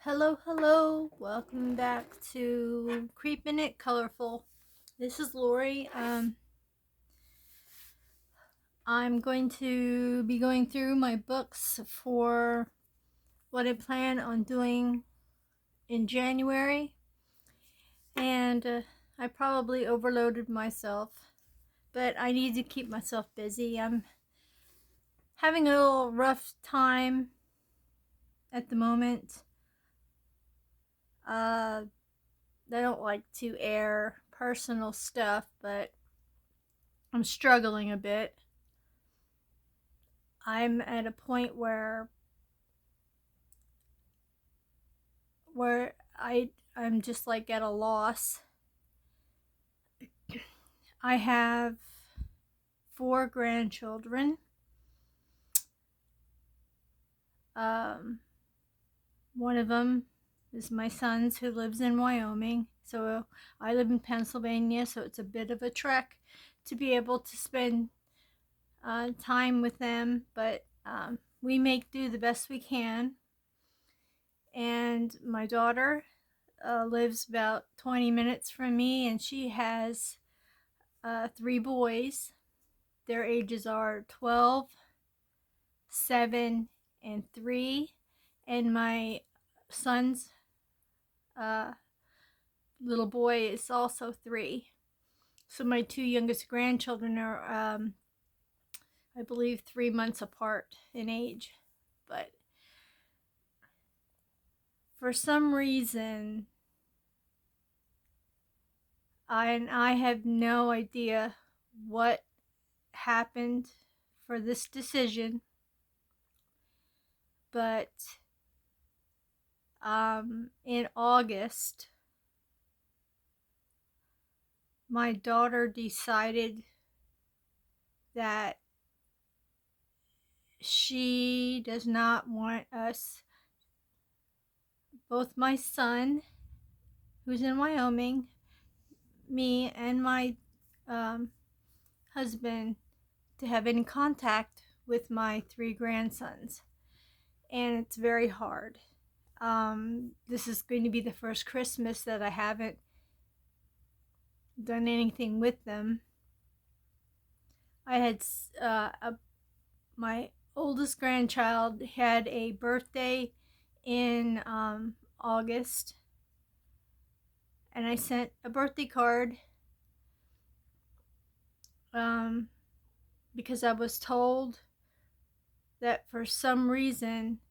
Hello, hello. Welcome back to Creeping It Colorful. This is Lori. I'm going to be going through my books for what I plan on doing in January. And I probably overloaded myself, but I need to keep myself busy. I'm having a little rough time at the moment. I don't like to air personal stuff, but I'm struggling a bit. I'm at a point where I'm just like at a loss. I have 4 grandchildren. One of them is my son's, who lives in Wyoming. So I live in Pennsylvania, so it's a bit of a trek to be able to spend time with them, but we make do the best we can. And my daughter lives about 20 minutes from me, and she has 3 boys. Their ages are 12, 7, and 3. And my son's little boy is also 3. So my 2 youngest grandchildren are, I believe, 3 months apart in age. But for some reason, I have no idea what happened for this decision, but in August, my daughter decided that she does not want us, both my son, who's in Wyoming, me, and my husband, to have any contact with my 3 grandsons. And it's very hard. This is going to be the first Christmas that I haven't done anything with them. I had my oldest grandchild had a birthday in August, and I sent a birthday card because I was told that for some reason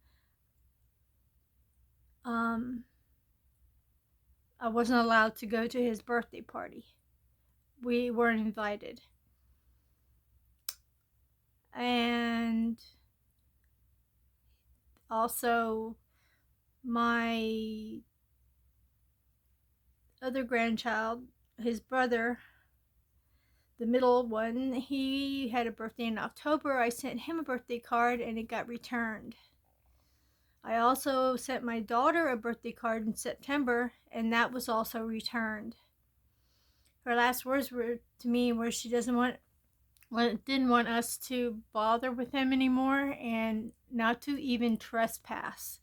I wasn't allowed to go to his birthday party. We weren't invited. And also, my other grandchild, his brother, the middle one, he had a birthday in October. I sent him a birthday card and it got returned. I also sent my daughter a birthday card in September, and that was also returned. Her last words were to me were she didn't want us to bother with him anymore, and not to even trespass,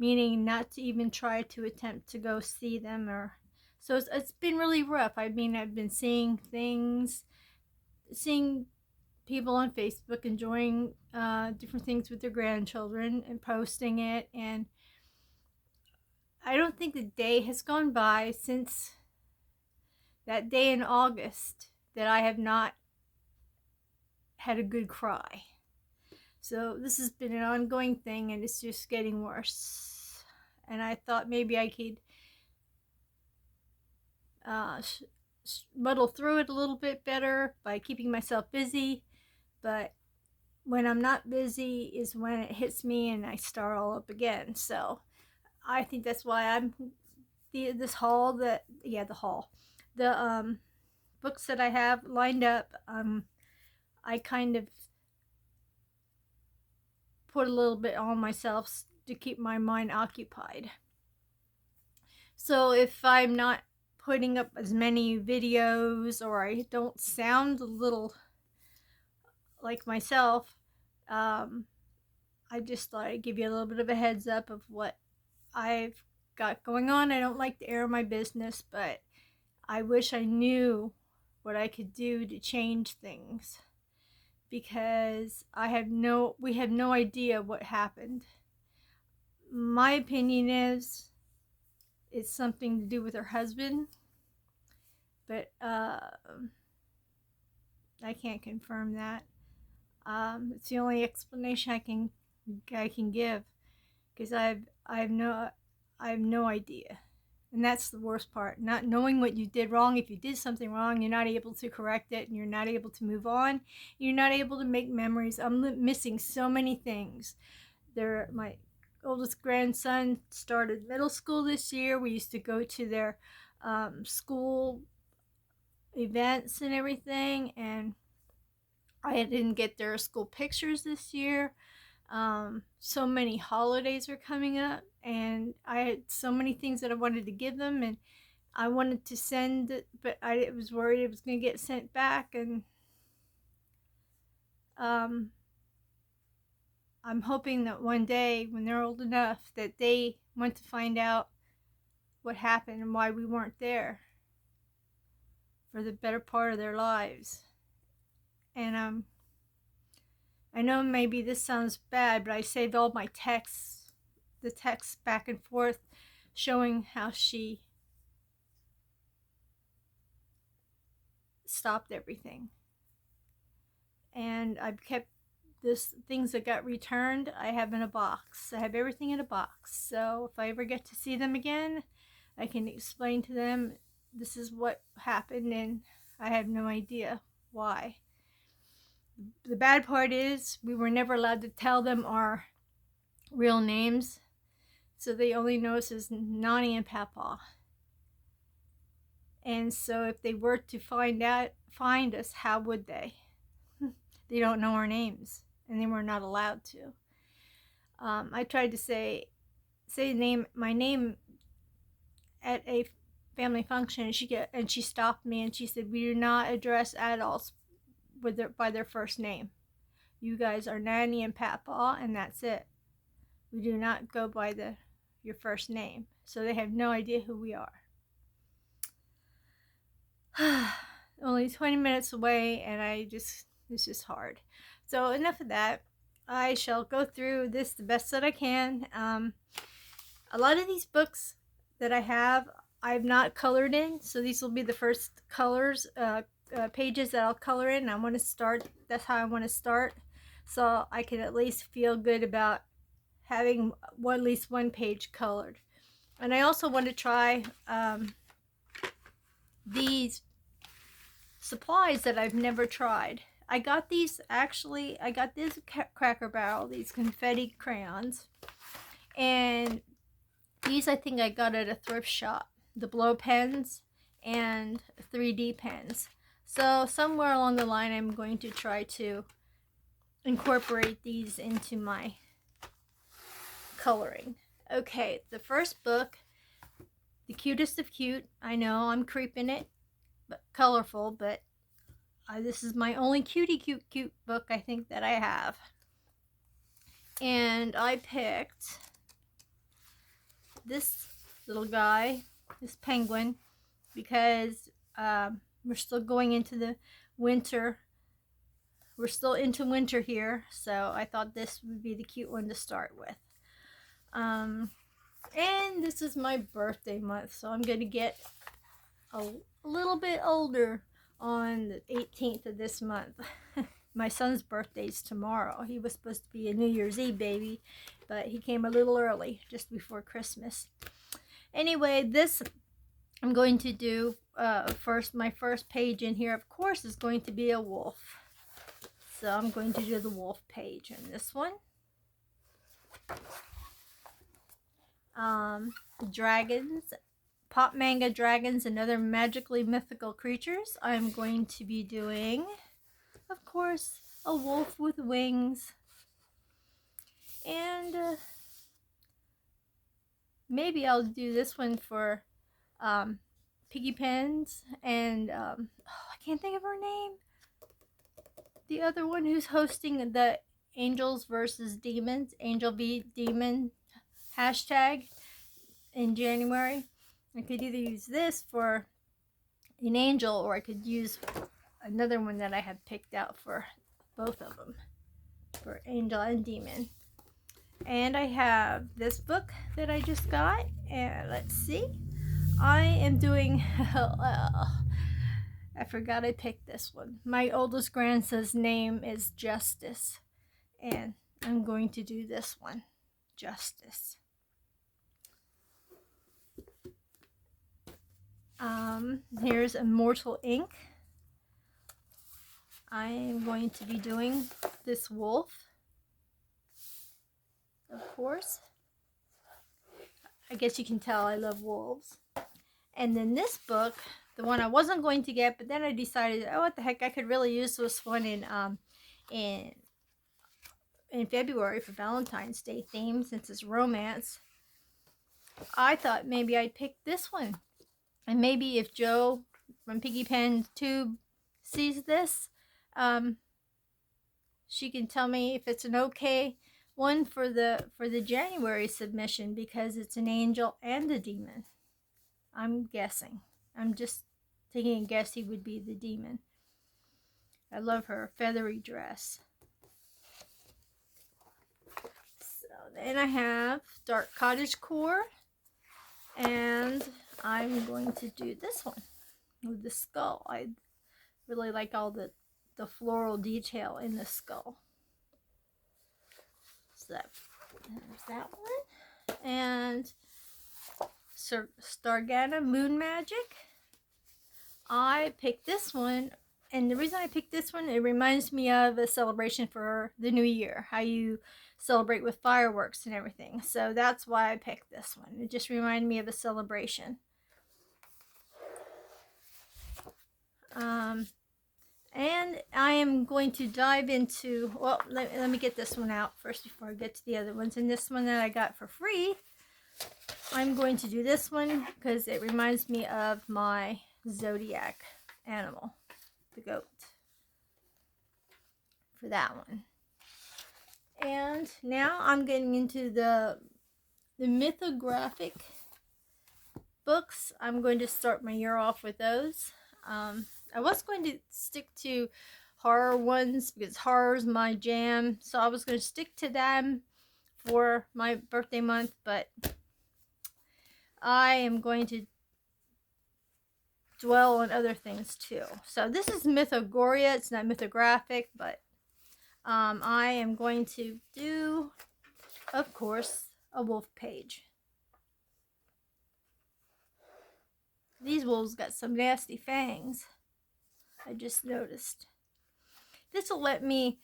meaning not to even try to attempt to go see them. Or so it's been really rough. I mean, I've been seeing people on Facebook enjoying different things with their grandchildren and posting it, and I don't think the day has gone by since that day in August that I have not had a good cry. So this has been an ongoing thing, and it's just getting worse. And I thought maybe I could muddle through it a little bit better by keeping myself busy. But when I'm not busy is when it hits me and I start all up again. So I think that's why I'm the books that I have lined up. I kind of put a little bit on myself to keep my mind occupied. So if I'm not putting up as many videos, or I don't sound a little like myself, I just thought I'd give you a little bit of a heads up of what I've got going on. I don't like to air my business, but I wish I knew what I could do to change things, because we have no idea what happened. My opinion is it's something to do with her husband, but I can't confirm that. It's the only explanation I can give, because I have no idea. And that's the worst part, not knowing what you did wrong. If you did something wrong, you're not able to correct it, and you're not able to move on. You're not able to make memories. I'm missing so many things. My oldest grandson started middle school this year. We used to go to their school events and everything, and I didn't get their school pictures this year. So many holidays are coming up, and I had so many things that I wanted to give them, and I wanted to send it, but I was worried it was going to get sent back, and I'm hoping that one day when they're old enough that they want to find out what happened and why we weren't there for the better part of their lives. And I know maybe this sounds bad, but I saved all my the texts back and forth showing how she stopped everything. And I've kept this things that got returned, I have in a box. I have everything in a box. So if I ever get to see them again, I can explain to them this is what happened, and I have no idea why. The bad part is we were never allowed to tell them our real names, so they only know us as Nani and Papa. And so if they were to find us, how would they? They don't know our names, and they were not allowed to. I tried to say my name at a family function, and she stopped me, and she said, "We do not address adults by their first name. You guys are Nanny and Papa, and that's it. We do not go by your first name." So they have no idea who we are. Only 20 minutes away, and it's just hard. So enough of that. I shall go through this the best that I can. A lot of these books that I have, I've not colored in, so these will be the first pages that I'll color in. I want to start, that's how I want to start, so I can at least feel good about having at least one page colored. And I also want to try these supplies that I've never tried. I got this Cracker Barrel, these confetti crayons, and these I think I got at a thrift shop. The blow pens and 3D pens. So somewhere along the line I'm going to try to incorporate these into my coloring. Okay, the first book, The Cutest of Cute. I know I'm creeping it, but colorful, but this is my only cute book I think that I have. And I picked this little guy, this penguin, because we're still going into the winter. We're still into winter here, so I thought this would be the cute one to start with. And this is my birthday month, so I'm going to get a little bit older on the 18th of this month. My son's birthday's tomorrow. He was supposed to be a New Year's Eve baby, but he came a little early, just before Christmas. Anyway, this I'm going to do my first page in here, of course, is going to be a wolf. So I'm going to do the wolf page in this one. Dragons, pop manga dragons and other magically mythical creatures. I'm going to be doing, of course, a wolf with wings. And maybe I'll do this one for Piggy Pens and I can't think of her name. The other one who's hosting the Angels versus Demons, Angel v Demon hashtag. in January. I could either use this for an angel, or I could use another one that I have picked out for both of them, for angel and demon. And I have this book that I just got, and let's see. I am doing, I forgot I picked this one. My oldest grandson's name is Justice, and I'm going to do this one, Justice. Here's Immortal Ink. I am going to be doing this wolf, of course. I guess you can tell I love wolves. And then this book, the one I wasn't going to get, but then I decided, oh, what the heck, I could really use this one in February for Valentine's Day theme, since it's romance. I thought maybe I'd pick this one. And maybe if Joe from Piggy Pen Tube sees this, she can tell me if it's an okay one for the January submission, because it's an angel and a demon. I'm guessing. I'm just taking a guess he would be the demon. I love her feathery dress. So then I have Dark Cottagecore, and I'm going to do this one with the skull. I really like all the floral detail in the skull. So there's that one. And Stargana Moon Magic. I picked this one, and the reason I picked this one, it reminds me of a celebration for the new year, how you celebrate with fireworks and everything. So that's why I picked this one. It just reminded me of a celebration. And I am going to dive into, well, let me get this one out first before I get to the other ones. And this one that I got for free, I'm going to do this one because it reminds me of my zodiac animal, the goat, for that one. And now I'm getting into the mythographic books. I'm going to start my year off with those. I was going to stick to horror ones because horror is my jam, so I was going to stick to them for my birthday month, but I am going to dwell on other things too. So this is Mythogoria. It's not mythographic, but I am going to do, of course, a wolf page. These wolves got some nasty fangs, I just noticed. This will let me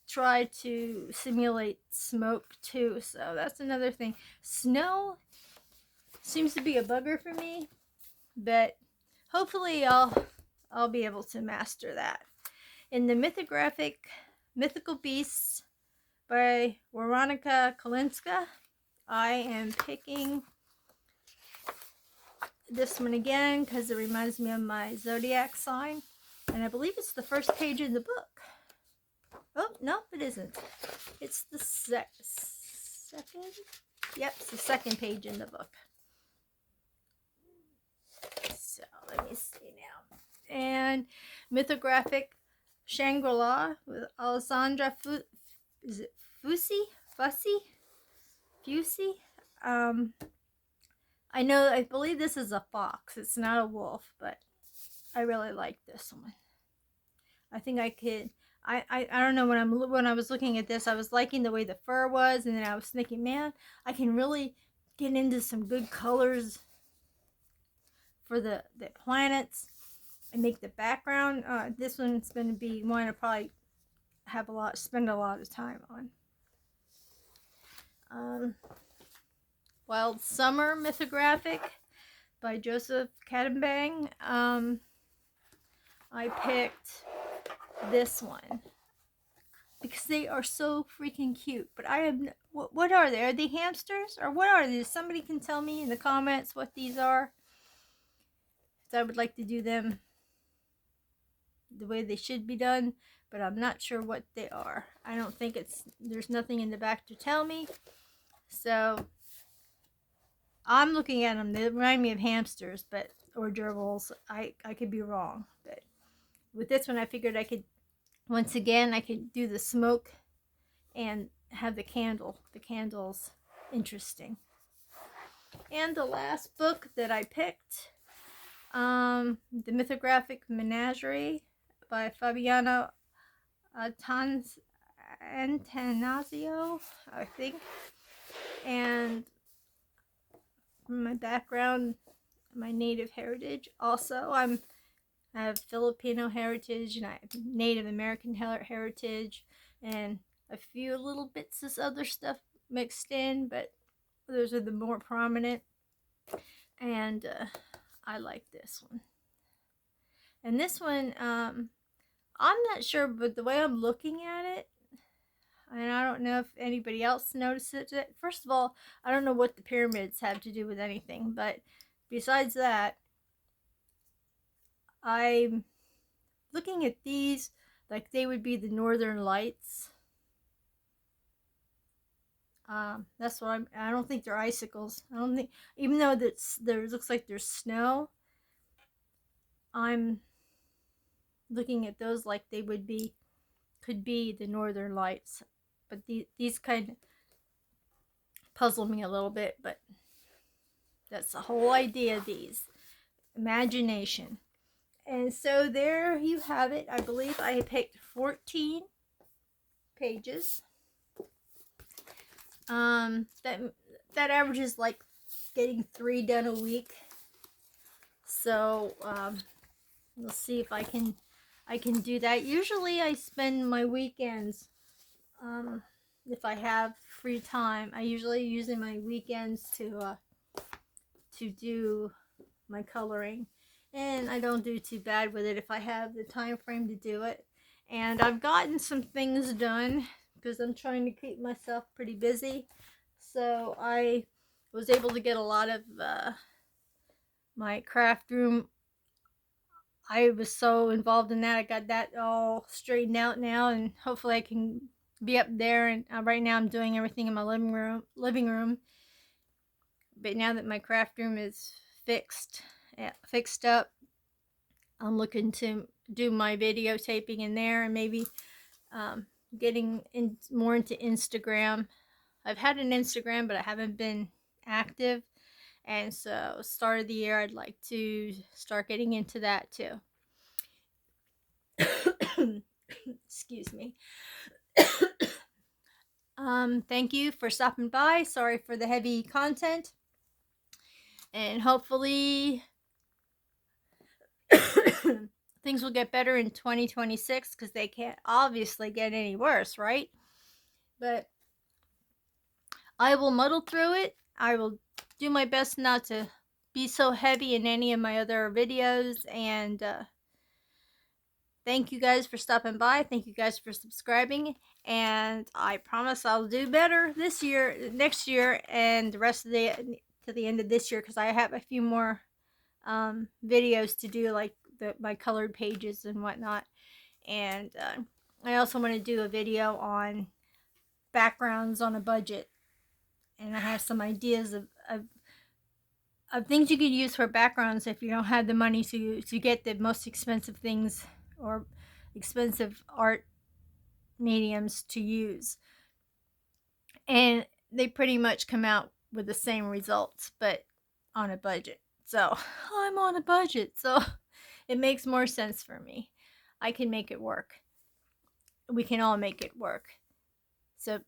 try to simulate smoke too, so that's another thing. Snow seems to be a bugger for me, but hopefully I'll be able to master that. In the Mythical Beasts by Weronika Kolinska, I am picking this one again because it reminds me of my zodiac sign, and I believe it's the first page in the book. Oh, no, it isn't. It's the second? Yep, it's the second page in the book. So, let me see now. And Mythographic Shangri-La with Alessandra is it Fusi? I believe this is a fox. It's not a wolf, but I really like this one. I think I could. I don't know, when I was looking at this, I was liking the way the fur was, and then I was thinking, man, I can really get into some good colors for the planets and make the background. This one's going to be one I probably spend a lot of time on. Wild Summer Mythographic by Joseph Kattenbang. I picked this one because they are so freaking cute. But I have what are they? Are they hamsters or what are these? Somebody can tell me in the comments what these are. So I would like to do them the way they should be done, but I'm not sure what they are. I don't think there's nothing in the back to tell me. So I'm looking at them. They remind me of hamsters, or gerbils. I could be wrong, but with this one, I figured I could, once again, I could do the smoke and have the candle. The candle's interesting. And the last book that I picked, The Mythographic Menagerie by Fabiano Antanasio, I think. And my background, my native heritage. Also, I have Filipino heritage, and I have Native American heritage, and a few little bits of other stuff mixed in, but those are the more prominent. And I like this one. And this one, I'm not sure, but the way I'm looking at it, and I don't know if anybody else notices it. First of all, I don't know what the pyramids have to do with anything, but besides that, I'm looking at these like they would be the northern lights. That's what I don't think they're icicles. I don't think, even though there looks like there's snow, I'm looking at those like they could be the northern lights. But these kind of puzzle me a little bit, but that's the whole idea of these. Imagination. And so there you have it. I believe I picked 14 pages. That averages like getting 3 done a week. So we'll see if I can do that. Usually I spend my weekends, if I have free time, I usually use my weekends to do my coloring, and I don't do too bad with it if I have the time frame to do it. And I've gotten some things done because I'm trying to keep myself pretty busy, so I was able to get a lot of my craft room. I was so involved in that. I got that all straightened out now, and hopefully I can be up there. And right now I'm doing everything in my living room. But now that my craft room is fixed up, I'm looking to do my videotaping in there, and maybe getting more into Instagram. I've had an Instagram, but I haven't been active. And so start of the year, I'd like to start getting into that too. Excuse me. Thank you for stopping by. Sorry for the heavy content. And hopefully things will get better in 2026, because they can't obviously get any worse, right? But I will muddle through it. I will do my best not to be so heavy in any of my other videos. And thank you guys for stopping by. Thank you guys for subscribing. And I promise I'll do better this year, next year, and the rest of to the end of this year, because I have a few more videos to do, like my colored pages and whatnot. And I also want to do a video on backgrounds on a budget. And I have some ideas of things you could use for backgrounds if you don't have the money to get the most expensive things or expensive art mediums to use. And they pretty much come out with the same results, but on a budget. So I'm on a budget, so it makes more sense for me. I can make it work. We can all make it work. So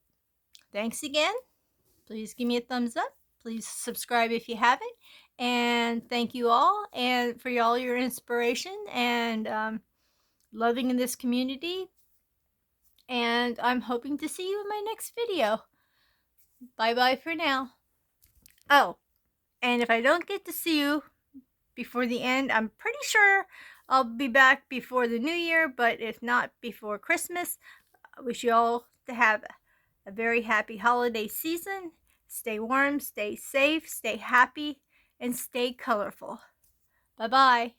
thanks again. Please give me a thumbs up. Please subscribe if you haven't. And thank you all, and for all your inspiration and loving in this community. And I'm hoping to see you in my next video. Bye-bye for now. Oh, and if I don't get to see you before the end, I'm pretty sure I'll be back before the new year, but if not before Christmas, I wish you all to have a very happy holiday season. Stay warm, stay safe, stay happy, and stay colorful. Bye-bye.